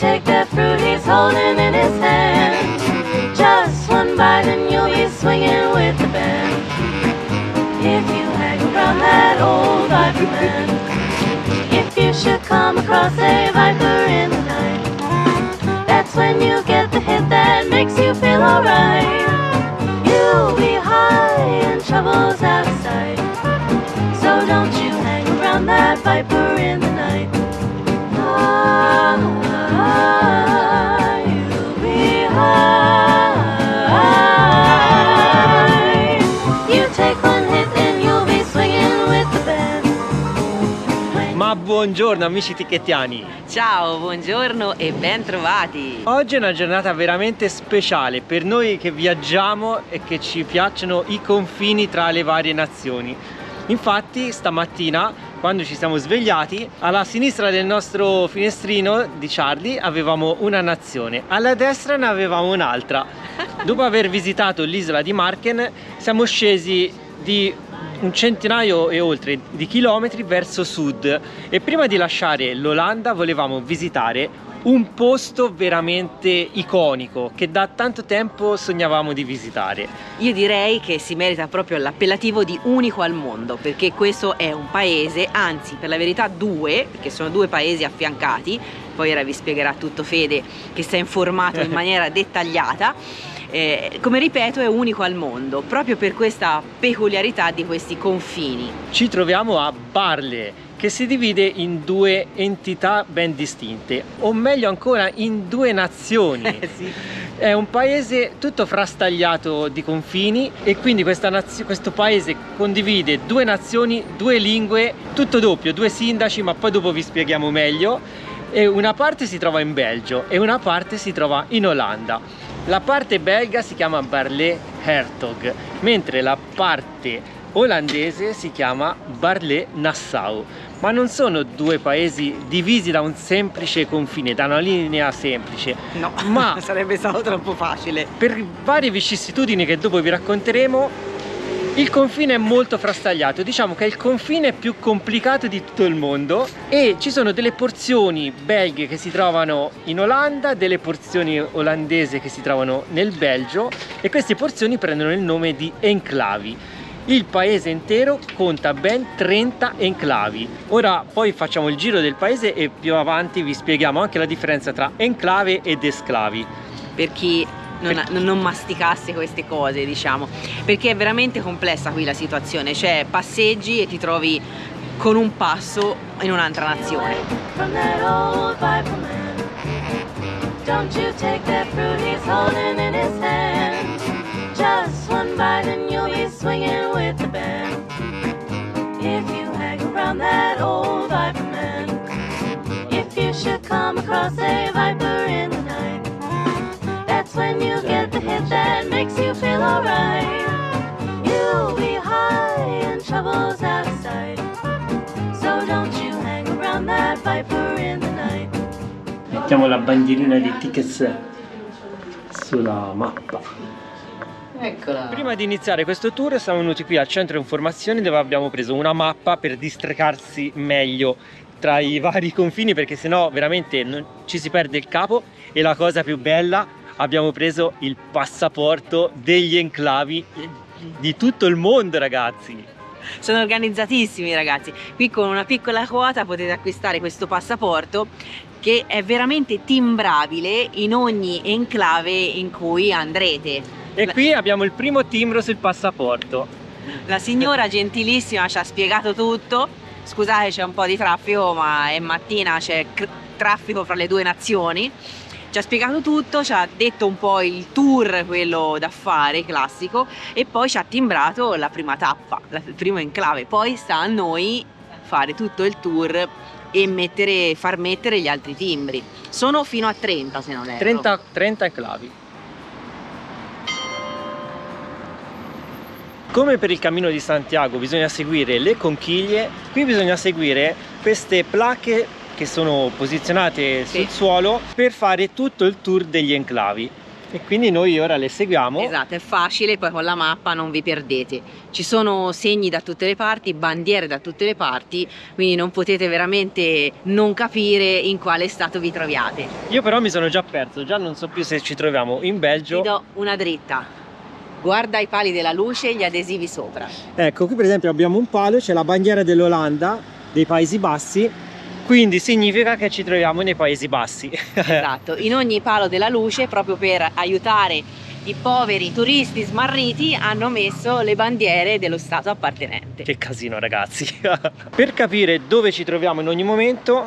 take that fruit he's holding in his hand? Just one bite and you'll be swinging with the band. If you hang around that old viper man, if you should come across a viper in the night, that's when you get the hit that makes you feel alright. You'll be high and trouble's out of sight, so don't you hang around that viper in the night. You'll be high. You take one hit and you'll be swinging with the band. Ma buongiorno amici tichettiani! Ciao, buongiorno e ben trovati! Oggi è una giornata veramente speciale per noi che viaggiamo e che ci piacciono i confini tra le varie nazioni. Infatti stamattina, quando ci siamo svegliati, alla sinistra del nostro finestrino di Charlie avevamo una nazione, alla destra ne avevamo un'altra. Dopo aver visitato l'isola di Marken siamo scesi di un centinaio e oltre di chilometri verso sud e prima di lasciare l'Olanda volevamo visitare un posto veramente iconico che da tanto tempo sognavamo di visitare. Io direi che si merita proprio l'appellativo di unico al mondo, perché questo è un paese, anzi per la verità due, perché sono due paesi affiancati, poi ora vi spiegherà tutto Fede che si è informato in maniera dettagliata. Come ripeto, è unico al mondo proprio per questa peculiarità di questi confini. Ci troviamo a Barle, che si divide in due entità ben distinte, o meglio ancora in due nazioni. Sì. È un paese tutto frastagliato di confini e quindi questo paese condivide due nazioni, due lingue, tutto doppio, due sindaci, ma poi dopo vi spieghiamo meglio. E una parte si trova in Belgio e una parte si trova in Olanda. La parte belga si chiama Baarle-Hertog, mentre la parte olandese si chiama Baarle-Nassau. Ma non sono due paesi divisi da un semplice confine, da una linea semplice. No, ma sarebbe stato troppo facile. Per varie vicissitudini che dopo vi racconteremo, il confine è molto frastagliato, diciamo che è il confine più complicato di tutto il mondo e ci sono delle porzioni belghe che si trovano in Olanda, delle porzioni olandesi che si trovano nel Belgio e queste porzioni prendono il nome di enclavi. Il paese intero conta ben 30 enclavi. Ora poi facciamo il giro del paese e più avanti vi spieghiamo anche la differenza tra enclave ed esclavi. Per chi non masticasse queste cose, diciamo, perché è veramente complessa qui la situazione, cioè passeggi e ti trovi con un passo in un'altra nazione. From that old viper man, don't you take that fruit he's holding in his hand. Just one bite and you'll be swinging with the band. If you hang around that old viper man, if you should come across a viper in the night, that's when you get the hit that makes you feel alright. You'll be high and trouble's out of sight, so don't you hang around that viper in the night. Mettiamo la bandierina di Tickets sulla mappa. Eccola. Prima di iniziare questo tour siamo venuti qui al centro informazioni dove abbiamo preso una mappa per districarsi meglio tra i vari confini, perché sennò veramente ci si perde il capo. E la cosa più bella, abbiamo preso il passaporto degli enclavi di tutto il mondo, ragazzi. Sono organizzatissimi ragazzi, qui con una piccola quota potete acquistare questo passaporto che è veramente timbrabile in ogni enclave in cui andrete. E qui abbiamo il primo timbro sul passaporto. La signora gentilissima ci ha spiegato tutto. Scusate, c'è un po' di traffico, ma è mattina, c'è traffico fra le due nazioni. Ci ha spiegato tutto, ci ha detto un po' il tour, quello da fare, classico, e poi ci ha timbrato la prima tappa, il primo enclave. Poi sta a noi fare tutto il tour e far mettere gli altri timbri. Sono fino a 30 se non erro. 30 enclavi. Come per il Cammino di Santiago bisogna seguire le conchiglie, qui bisogna seguire queste placche che sono posizionate sul suolo per fare tutto il tour degli enclavi. E quindi noi ora le seguiamo. Esatto, è facile, poi con la mappa non vi perdete. Ci sono segni da tutte le parti, bandiere da tutte le parti, quindi non potete veramente non capire in quale stato vi troviate. Io però mi sono già perso, già non so più se ci troviamo in Belgio. Ti do una dritta. Guarda i pali della luce e gli adesivi sopra. Ecco, qui per esempio abbiamo un palo, c'è la bandiera dell'Olanda, dei Paesi Bassi, quindi significa che ci troviamo nei Paesi Bassi. Esatto, in ogni palo della luce, proprio per aiutare i poveri turisti smarriti, hanno messo le bandiere dello stato appartenente. Che casino, ragazzi. Per capire dove ci troviamo in ogni momento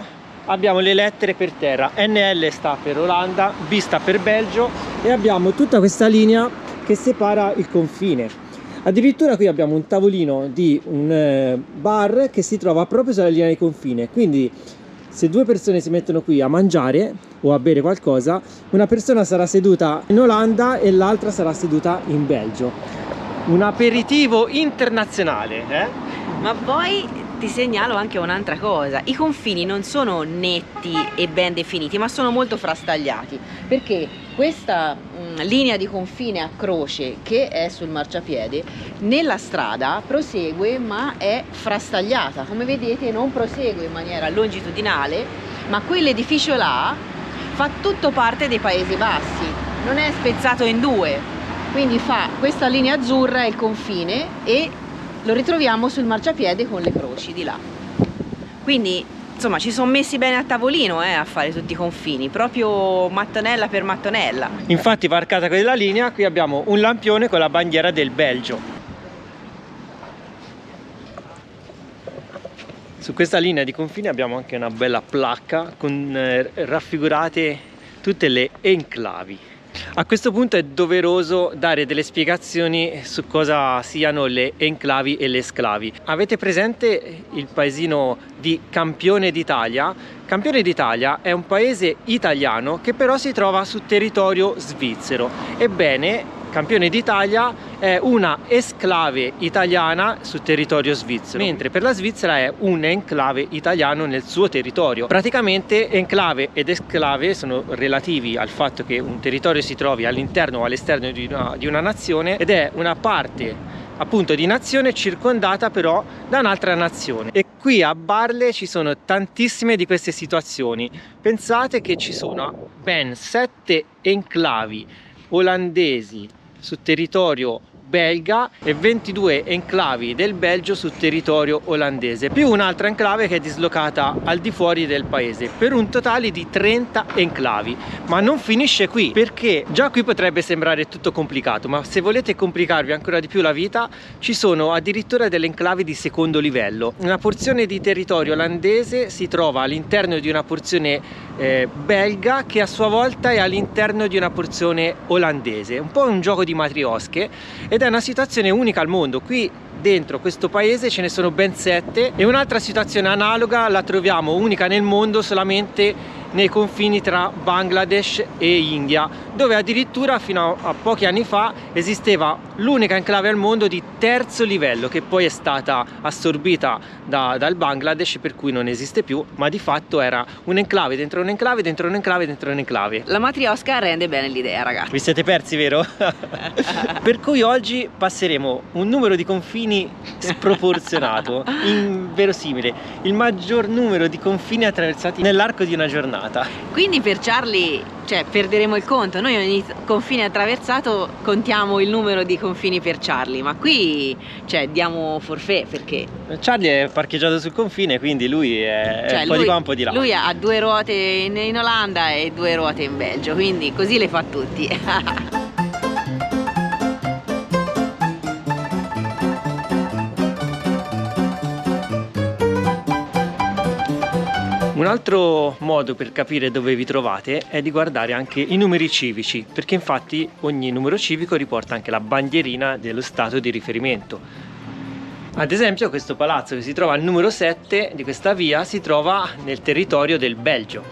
abbiamo le lettere per terra. NL sta per Olanda, B sta per Belgio e abbiamo tutta questa linea che separa il confine. Addirittura qui abbiamo un tavolino di un bar che si trova proprio sulla linea di confine, quindi se due persone si mettono qui a mangiare o a bere qualcosa, una persona sarà seduta in Olanda e l'altra sarà seduta in Belgio. Un aperitivo internazionale, eh? Ma poi ti segnalo anche un'altra cosa: i confini non sono netti e ben definiti, ma sono molto frastagliati, perché questa linea di confine a croce che è sul marciapiede nella strada prosegue, ma è frastagliata, come vedete non prosegue in maniera longitudinale, ma quell'edificio là fa tutto parte dei Paesi Bassi, non è spezzato in due, quindi fa questa linea azzurra è il confine e lo ritroviamo sul marciapiede con le croci di là. Quindi insomma ci sono messi bene a tavolino a fare tutti i confini, proprio mattonella per mattonella. Infatti, varcata quella linea, qui abbiamo un lampione con la bandiera del Belgio. Su questa linea di confine abbiamo anche una bella placca con raffigurate tutte le enclavi. A questo punto è doveroso dare delle spiegazioni su cosa siano le enclavi e le esclavi. Avete presente il paesino di Campione d'Italia? Campione d'Italia è un paese italiano che però si trova su territorio svizzero. Ebbene, Campione d'Italia è una esclave italiana su territorio svizzero, mentre per la Svizzera è un enclave italiano nel suo territorio. Praticamente enclave ed esclave sono relativi al fatto che un territorio si trovi all'interno o all'esterno di una nazione, ed è una parte appunto di nazione circondata però da un'altra nazione. E qui a Barle ci sono tantissime di queste situazioni. Pensate che ci sono ben 7 enclavi olandesi su territorio belga e 22 enclavi del Belgio su territorio olandese, più un'altra enclave che è dislocata al di fuori del paese, per un totale di 30 enclavi. Ma non finisce qui, perché già qui potrebbe sembrare tutto complicato, ma se volete complicarvi ancora di più la vita, ci sono addirittura delle enclavi di secondo livello. Una porzione di territorio olandese si trova all'interno di una porzione belga, che a sua volta è all'interno di una porzione olandese, un po' un gioco di matriosche, ed è una situazione unica al mondo. Qui dentro questo paese ce ne sono ben 7, e un'altra situazione analoga la troviamo unica nel mondo solamente nei confini tra Bangladesh e India, dove addirittura fino a pochi anni fa esisteva l'unica enclave al mondo di terzo livello, che poi è stata assorbita dal Bangladesh, per cui non esiste più, ma di fatto era un'enclave dentro un'enclave dentro un'enclave dentro un'enclave. La matriosca rende bene l'idea, ragazzi. Vi siete persi, vero? Per cui oggi passeremo un numero di confini sproporzionato, inverosimile, il maggior numero di confini attraversati nell'arco di una giornata. Quindi per Charlie, cioè, perderemo il conto. Noi ogni confine attraversato contiamo il numero di confini per Charlie, ma qui, cioè, diamo forfait, perché Charlie è parcheggiato sul confine, quindi lui è un po' di qua, un po' di là. Lui ha 2 ruote in Olanda e 2 ruote in Belgio, quindi così le fa tutti. Un altro modo per capire dove vi trovate è di guardare anche i numeri civici, perché infatti ogni numero civico riporta anche la bandierina dello stato di riferimento. Ad esempio, questo palazzo che si trova al numero 7 di questa via si trova nel territorio del Belgio.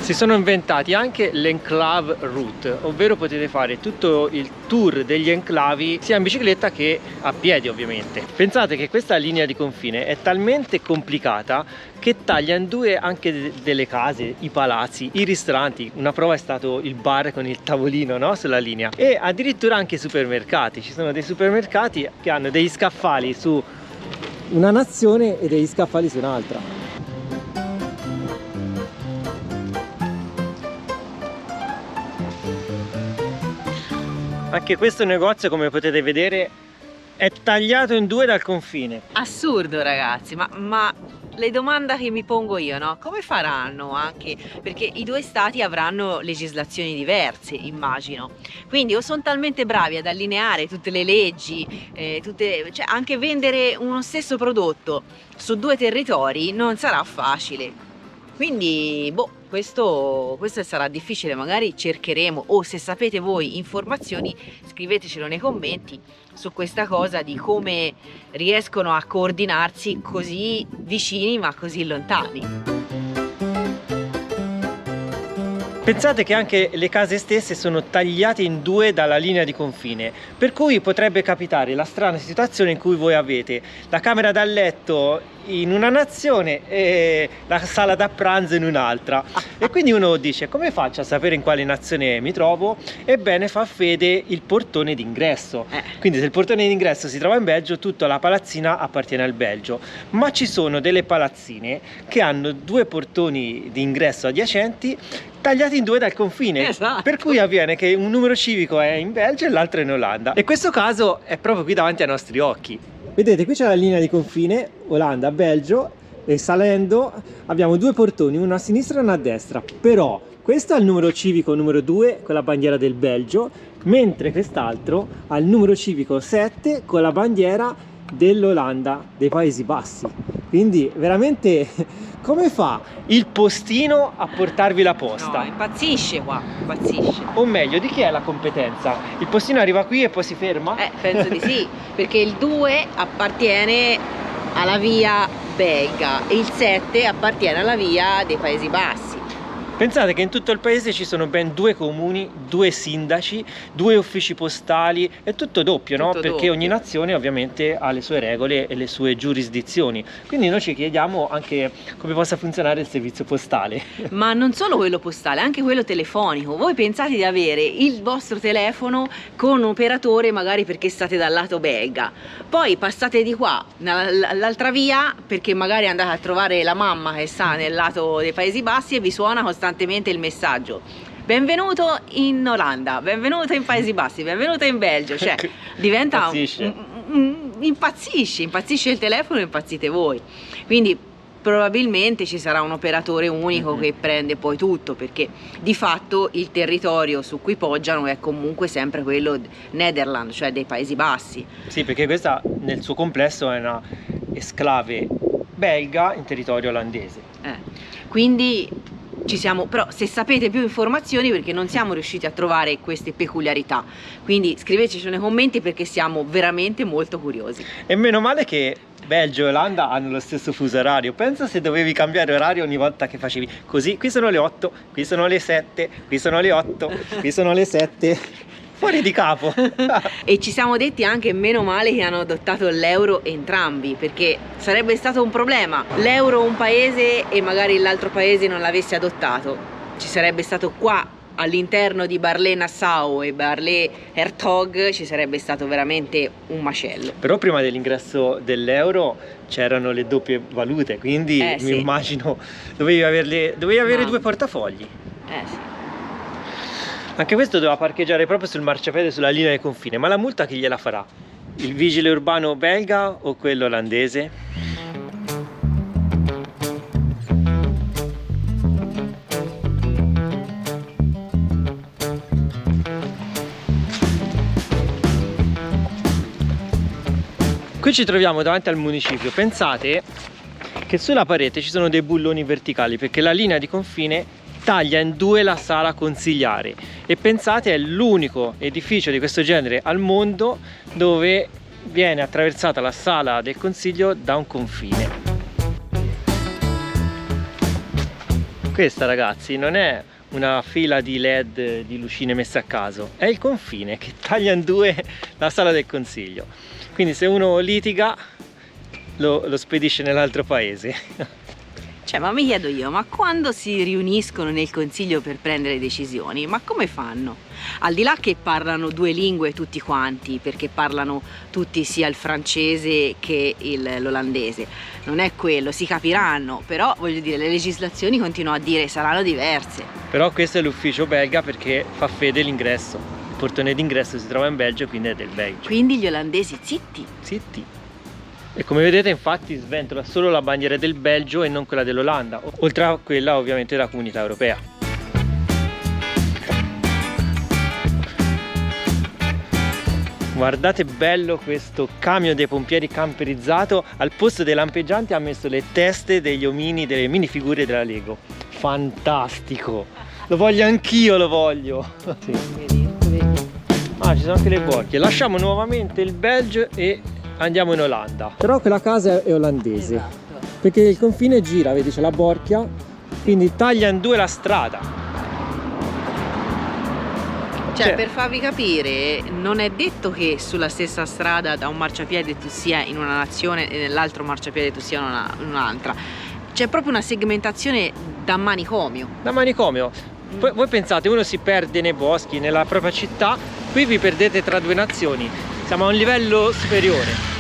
Si sono inventati anche l'enclave route, ovvero potete fare tutto il tour degli enclavi sia in bicicletta che a piedi ovviamente. Pensate che questa linea di confine è talmente complicata che taglia in due anche delle case, i palazzi, i ristoranti. Una prova è stato il bar con il tavolino, no? Sulla linea, e addirittura anche i supermercati. Ci sono dei supermercati che hanno degli scaffali su una nazione e degli scaffali su un'altra. Anche questo negozio, come potete vedere, è tagliato in due dal confine. Assurdo, ragazzi, ma le domande che mi pongo io, no? Come faranno anche? Perché i due stati avranno legislazioni diverse, immagino. Quindi o sono talmente bravi ad allineare tutte le leggi, cioè anche vendere uno stesso prodotto su due territori non sarà facile. Quindi, questo sarà difficile, magari cercheremo, o se sapete voi informazioni scrivetecelo nei commenti su questa cosa di come riescono a coordinarsi così vicini ma così lontani. Pensate che anche le case stesse sono tagliate in due dalla linea di confine, per cui potrebbe capitare la strana situazione in cui voi avete la camera da letto in una nazione e la sala da pranzo in un'altra, e quindi uno dice: come faccio a sapere in quale nazione mi trovo? Ebbene, fa fede il portone d'ingresso. Quindi se il portone d'ingresso si trova in Belgio, tutta la palazzina appartiene al Belgio, ma ci sono delle palazzine che hanno due portoni d'ingresso adiacenti tagliati in due dal confine. Esatto. Per cui avviene che un numero civico è in Belgio e l'altro è in Olanda, e questo caso è proprio qui davanti ai nostri occhi. Vedete, qui c'è la linea di confine Olanda-Belgio, e salendo abbiamo due portoni, uno a sinistra e uno a destra, però questo ha il numero civico numero 2 con la bandiera del Belgio, mentre quest'altro ha il numero civico 7 con la bandiera dell'Olanda, dei Paesi Bassi. Quindi veramente come fa il postino a portarvi la posta? No, impazzisce qua, impazzisce. O meglio, di chi è la competenza? Il postino arriva qui e poi si ferma? Penso di sì, perché il 2 appartiene alla via belga e il 7 appartiene alla via dei Paesi Bassi. Pensate che in tutto il paese ci sono ben 2 comuni, 2 sindaci, 2 uffici postali, è tutto doppio, no? Tutto Perché doppio. ogni nazione ovviamente ha le sue regole e le sue giurisdizioni. Quindi noi ci chiediamo anche come possa funzionare il servizio postale. Ma non solo quello postale, anche quello telefonico. Voi pensate di avere il vostro telefono con un operatore magari perché state dal lato belga, poi passate di qua all'altra via perché magari andate a trovare la mamma che sta nel lato dei Paesi Bassi e vi suona costantemente il messaggio: benvenuto in Olanda, benvenuto in Paesi Bassi, benvenuto in Belgio. Cioè diventa impazzisce il telefono, impazzite voi. Quindi probabilmente ci sarà un operatore unico che prende poi tutto, perché di fatto il territorio su cui poggiano è comunque sempre quello Nederland, cioè dei Paesi Bassi. Sì, perché questa nel suo complesso è una esclave belga in territorio olandese. Quindi ci siamo, però se sapete più informazioni, perché non siamo riusciti a trovare queste peculiarità, quindi scriveteci nei commenti perché siamo veramente molto curiosi. E meno male che Belgio e Olanda hanno lo stesso fuso orario. Pensa se dovevi cambiare orario ogni volta che facevi così: qui sono le 8, qui sono le 7, qui sono le 8, qui sono le 7. Fuori di capo. E ci siamo detti anche meno male che hanno adottato l'euro entrambi, perché sarebbe stato un problema l'euro un paese e magari l'altro paese non l'avesse adottato. Ci sarebbe stato qua all'interno di Barlè-Nassau e Barlè-Hertog, ci sarebbe stato veramente un macello. Però prima dell'ingresso dell'euro c'erano le doppie valute, quindi mi sì. immagino dovevi avere 2 portafogli. Sì. Anche questo doveva parcheggiare proprio sul marciapiede sulla linea di confine, ma la multa chi gliela farà? Il vigile urbano belga o quello olandese? Qui ci troviamo davanti al municipio. Pensate che sulla parete ci sono dei bulloni verticali perché la linea di confine taglia in due la sala consigliare, e pensate è l'unico edificio di questo genere al mondo dove viene attraversata la sala del consiglio da un confine. Questa, ragazzi, non è una fila di LED di lucine messe a caso, è il confine che taglia in due la sala del consiglio. Quindi se uno litiga lo spedisce nell'altro paese. Cioè, ma mi chiedo io, ma quando si riuniscono nel consiglio per prendere decisioni, ma come fanno? Al di là che parlano due lingue tutti quanti, perché parlano tutti sia il francese che l'olandese, non è quello, si capiranno, però voglio dire, le legislazioni continuano a dire saranno diverse. Però questo è l'ufficio belga perché fa fede l'ingresso. Il portone d'ingresso si trova in Belgio, quindi è del Belgio. Quindi gli olandesi zitti. Zitti. E come vedete, infatti, sventola solo la bandiera del Belgio e non quella dell'Olanda, oltre a quella ovviamente della Comunità Europea. Guardate bello questo camion dei pompieri camperizzato, al posto dei lampeggianti ha messo le teste degli omini, delle minifigure della Lego. Fantastico! Lo voglio anch'io, lo voglio! Sì. Ah, ci sono anche le borchie. Lasciamo nuovamente il Belgio e andiamo in Olanda. Però quella casa è olandese, Esatto. perché il confine gira, vedi, c'è la borchia, quindi taglia in due la strada. Cioè, per farvi capire, non è detto che sulla stessa strada da un marciapiede tu sia in una nazione e nell'altro marciapiede tu sia in un'altra. C'è proprio una segmentazione da manicomio. Da manicomio. Voi pensate, uno si perde nei boschi, nella propria città, qui vi perdete tra due nazioni. Siamo a un livello superiore.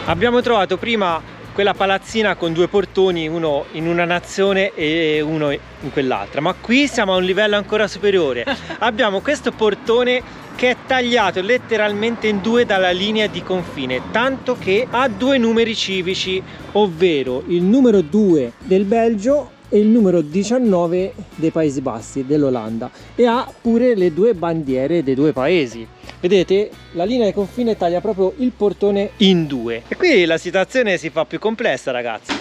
Abbiamo trovato prima quella palazzina con due portoni, uno in una nazione e uno in quell'altra, ma qui siamo a un livello ancora superiore. Abbiamo questo portone che è tagliato letteralmente in due dalla linea di confine, tanto che ha due numeri civici, ovvero il numero 2 del Belgio e il numero 19 dei Paesi Bassi, dell'Olanda, e ha pure le due bandiere dei due paesi. Vedete, la linea di confine taglia proprio il portone in due. E qui la situazione si fa più complessa, ragazzi.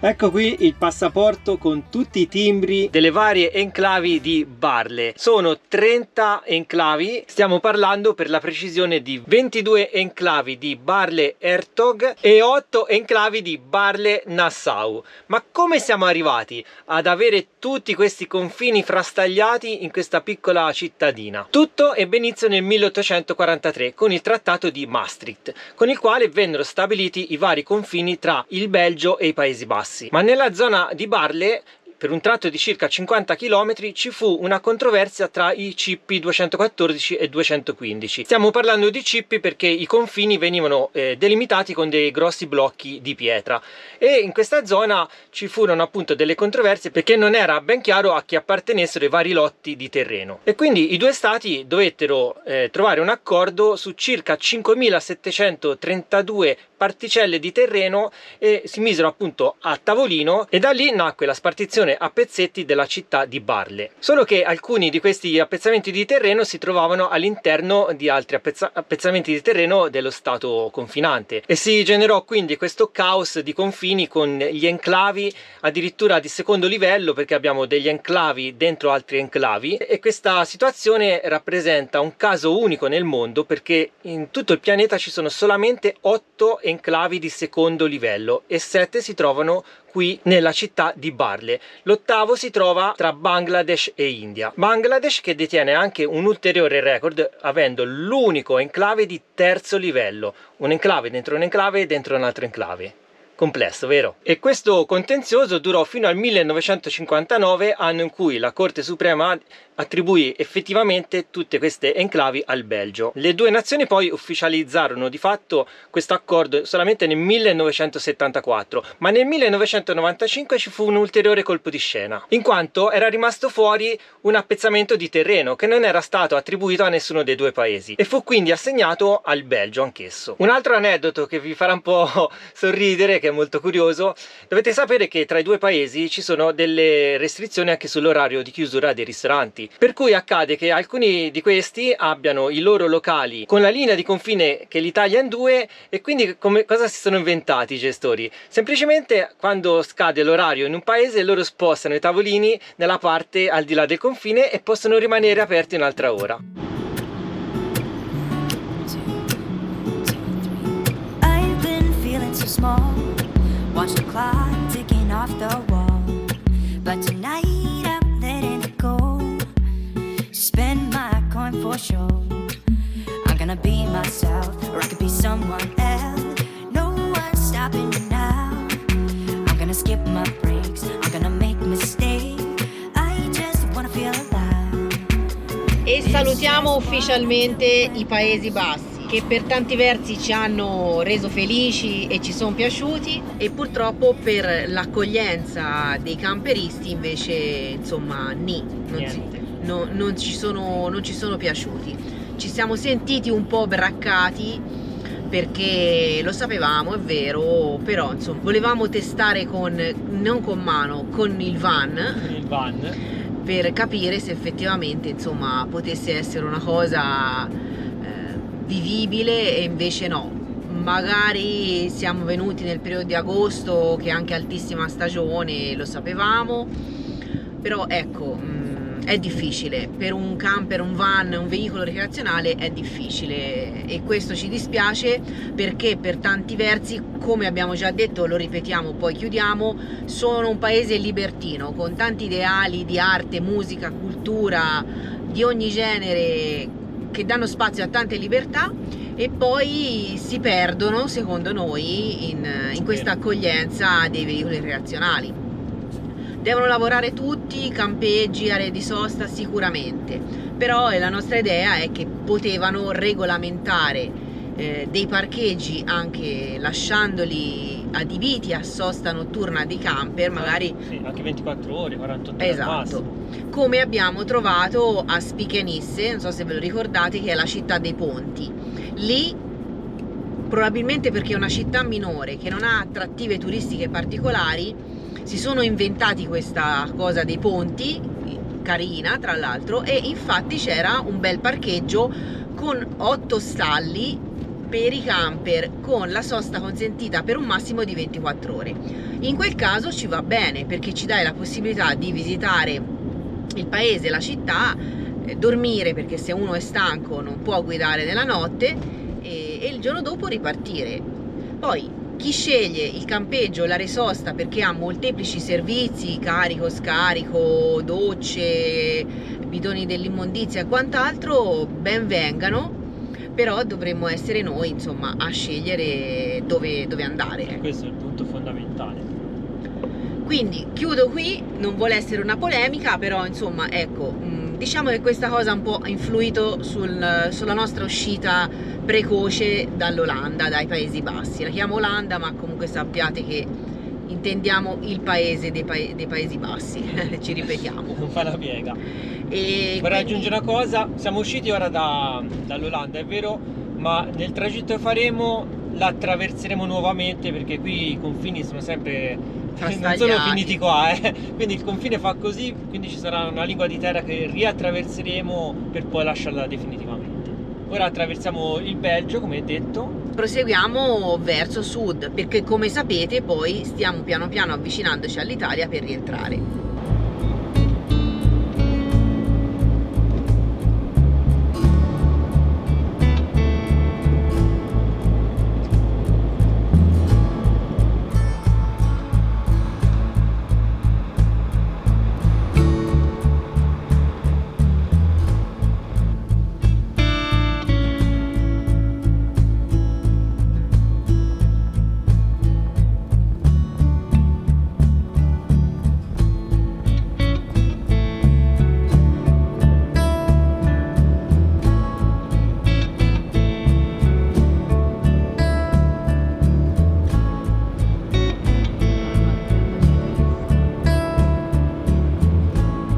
Ecco qui il passaporto con tutti i timbri delle varie enclavi di Barle. Sono 30 enclavi, stiamo parlando per la precisione di 22 enclavi di Barle-Hertog e 8 enclavi di Barle-Nassau. Ma come siamo arrivati ad avere tutti questi confini frastagliati in questa piccola cittadina? Tutto ebbe inizio nel 1843 con il Trattato di Maastricht, con il quale vennero stabiliti i vari confini tra il Belgio e i Paesi Bassi. Ma nella zona di Barle, per un tratto di circa 50 km, ci fu una controversia tra i cippi 214 e 215. Stiamo parlando di cippi perché i confini venivano delimitati con dei grossi blocchi di pietra, e in questa zona ci furono appunto delle controversie perché non era ben chiaro a chi appartenessero i vari lotti di terreno, e quindi i due stati dovettero trovare un accordo su circa 5.732 particelle di terreno e si misero appunto a tavolino, e da lì nacque la spartizione a pezzetti della città di Barle. Solo che alcuni di questi appezzamenti di terreno si trovavano all'interno di altri appezzamenti di terreno dello stato confinante, e si generò quindi questo caos di confini con gli enclavi addirittura di secondo livello, perché abbiamo degli enclavi dentro altri enclavi, e questa situazione rappresenta un caso unico nel mondo perché in tutto il pianeta ci sono solamente 8 enclavi di secondo livello e 7 si trovano qui nella città di Barle. L'ottavo si trova tra Bangladesh e India. Bangladesh che detiene anche un ulteriore record, avendo l'unico enclave di terzo livello, un enclave dentro un altro enclave. Complesso, vero? E questo contenzioso durò fino al 1959, anno in cui la Corte Suprema attribuì effettivamente tutte queste enclavi al Belgio. Le due nazioni poi ufficializzarono di fatto questo accordo solamente nel 1974, ma nel 1995 ci fu un ulteriore colpo di scena, in quanto era rimasto fuori un appezzamento di terreno che non era stato attribuito a nessuno dei due paesi e fu quindi assegnato al Belgio anch'esso. Un altro aneddoto che vi farà un po' sorridere, che è molto curioso: dovete sapere che tra i due paesi ci sono delle restrizioni anche sull'orario di chiusura dei ristoranti, per cui accade che alcuni di questi abbiano i loro locali con la linea di confine che li taglia in due, e quindi cosa si sono inventati i gestori? Semplicemente quando scade l'orario in un paese loro spostano i tavolini nella parte al di là del confine e possono rimanere aperti un'altra ora. small. Watch the clock ticking off the wall. But tonight I'm letting it go. Spend my coin for sure. I'm gonna be myself, or I could be someone else. No one's stopping me now. I'm gonna skip my breaks, I'm gonna make mistakes. I just wanna feel alive. E salutiamo ufficialmente i Paesi Bassi, che per tanti versi ci hanno reso felici e ci sono piaciuti, e purtroppo per l'accoglienza dei camperisti invece, insomma, non ci sono piaciuti. Ci siamo sentiti un po' braccati, perché lo sapevamo, è vero, però insomma volevamo testare non con mano, con il van, per capire se effettivamente, insomma, potesse essere una cosa vivibile, e invece no. Magari siamo venuti nel periodo di agosto, che è anche altissima stagione, lo sapevamo, però ecco, è difficile per un camper, un van, un veicolo ricreazionale, è difficile, e questo ci dispiace, perché per tanti versi, come abbiamo già detto, lo ripetiamo, poi chiudiamo, sono un paese libertino, con tanti ideali di arte, musica, cultura di ogni genere, che danno spazio a tante libertà, e poi si perdono, secondo noi, in questa accoglienza dei veicoli recreazionali. Devono lavorare tutti, campeggi, aree di sosta, sicuramente, però la nostra idea è che potevano regolamentare dei parcheggi, anche lasciandoli adibiti a sosta notturna di camper, magari sì, anche 24 ore, 48 ore. Esatto, come abbiamo trovato a Spikenisse, non so se ve lo ricordate, che è la città dei ponti. Lì, probabilmente perché è una città minore che non ha attrattive turistiche particolari, si sono inventati questa cosa dei ponti, carina tra l'altro, e infatti c'era un bel parcheggio con 8 stalli per i camper, con la sosta consentita per un massimo di 24 ore. In quel caso ci va bene, perché ci dai la possibilità di visitare il paese, la città, dormire, perché se uno è stanco non può guidare nella notte, e il giorno dopo ripartire. Poi chi sceglie il campeggio, l'area sosta, perché ha molteplici servizi, carico, scarico, docce, bidoni dell'immondizia e quant'altro, ben vengano, però dovremmo essere noi, insomma, a scegliere dove andare. E questo è il punto fondamentale. Quindi chiudo qui, non vuole essere una polemica, però insomma, ecco, diciamo che questa cosa un po' ha influito sulla nostra uscita precoce dall'Olanda, dai Paesi Bassi. La chiamo Olanda, ma comunque sappiate che intendiamo il paese dei Paesi Bassi, ci ripetiamo. Non fa la piega. E vorrei aggiungere una cosa: siamo usciti ora dall'Olanda, è vero, ma nel tragitto che faremo la attraverseremo nuovamente, perché qui i confini sono sempre, non sono finiti qua, quindi il confine fa così, quindi ci sarà una lingua di terra che riattraverseremo per poi lasciarla definitivamente. Ora attraversiamo il Belgio, come detto. Proseguiamo verso sud, perché come sapete poi stiamo piano piano avvicinandoci all'Italia per rientrare.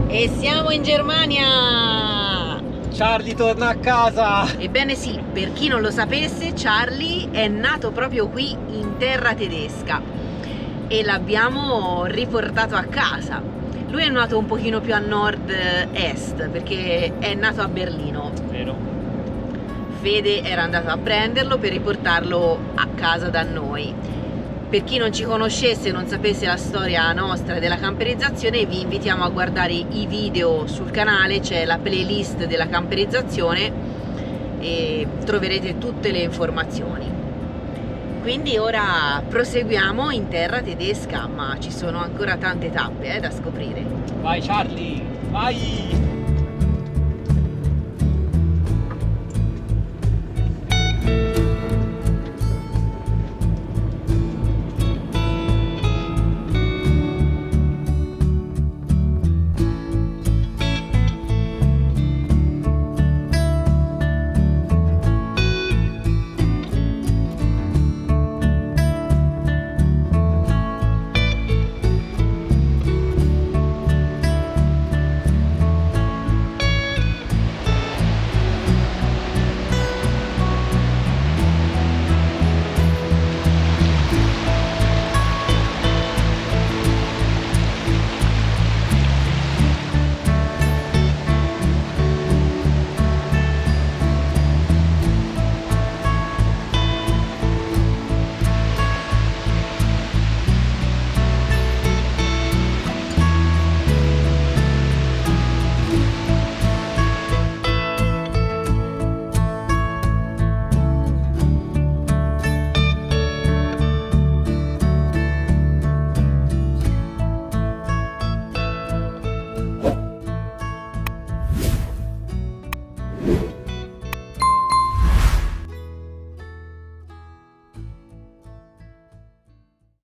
E siamo in Germania! Charlie torna a casa! Ebbene sì, per chi non lo sapesse, Charlie è nato proprio qui in terra tedesca e l'abbiamo riportato a casa. Lui è nato un pochino più a nord-est, perché è nato a Berlino. Vero. Fede era andato a prenderlo per riportarlo a casa da noi. Per chi non ci conoscesse e non sapesse la storia nostra della camperizzazione, vi invitiamo a guardare i video sul canale, c'è la playlist della camperizzazione e troverete tutte le informazioni. quindi ora proseguiamo in terra tedesca, ma ci sono ancora tante tappe da scoprire. Vai Charlie, vai!